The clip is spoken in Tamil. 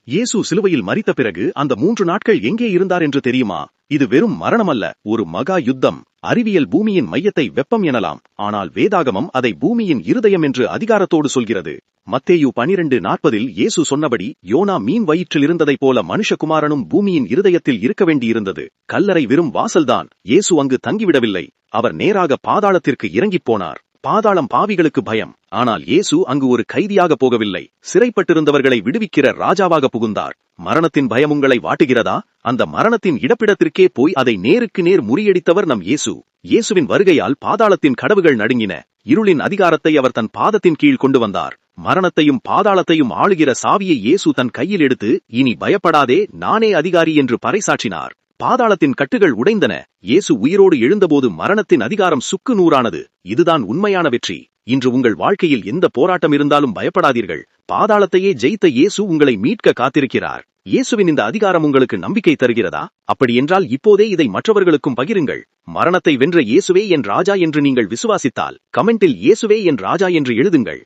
இயேசு சிலுவையில் மரித்த பிறகு அந்த 3 நாட்கள் எங்கே இருந்தார் என்று தெரியுமா? இது வெறும் மரணமல்ல, ஒரு மகா யுத்தம். அறிவியல் பூமியின் மையத்தை வெப்பம் எனலாம், ஆனால் வேதாகமம் அதை பூமியின் இருதயம் என்று அதிகாரத்தோடு சொல்கிறது. மத்தேயு 12:40 இயேசு சொன்னபடி, யோனா மீன் வயிற்றில் இருந்ததைப் போல மனுஷகுமாரனும் பூமியின் இருதயத்தில் இருக்க வேண்டியிருந்தது. கல்லறை வெறும் வாசல்தான். இயேசு அங்கு தங்கிவிடவில்லை. அவர் நேராக பாதாளத்திற்கு இறங்கிப் போனார். பாதாளம் பாவிகளுக்கு பயம். ஆனால் இயேசு அங்கு ஒரு கைதியாக போகவில்லை. சிறைப்பட்டிருந்தவர்களை விடுவிக்கிற ராஜாவாக புகுந்தார். மரணத்தின் பயம் உங்களை வாட்டுகிறதா? அந்த மரணத்தின் இடப்பிடத்திற்கே போய் அதை நேருக்கு நேர் முறியடித்தவர் நம் இயேசு. இயேசுவின் வருகையால் பாதாளத்தின் கதவுகள் நடுங்கின. இருளின் அதிகாரத்தை அவர் தன் பாதத்தின் கீழ் கொண்டு வந்தார். மரணத்தையும் பாதாளத்தையும் ஆளுகிற சாவியை இயேசு தன் கையில் எடுத்து, இனி பயப்படாதே, நானே அதிகாரி என்று பறைசாற்றினார். பாதாளத்தின் கட்டுகள் உடைந்தன. இயேசு உயிரோடு எழுந்தபோது மரணத்தின் அதிகாரம் சுக்கு நூறானது. இதுதான் உண்மையான வெற்றி. இன்று உங்கள் வாழ்க்கையில் எந்த போராட்டம் இருந்தாலும் பயப்படாதீர்கள். பாதாளத்தையே ஜெயித்த இயேசு உங்களை மீட்க காத்திருக்கிறார். இயேசுவின் இந்த அதிகாரம் உங்களுக்கு நம்பிக்கை தருகிறதா? அப்படியென்றால் இப்போதே இதை மற்றவர்களுக்கும் பகிருங்கள். மரணத்தை வென்ற இயேசுவே என் ராஜா என்று நீங்கள் விசுவாசித்தால் கமெண்டில் இயேசுவே என் ராஜா என்று எழுதுங்கள்.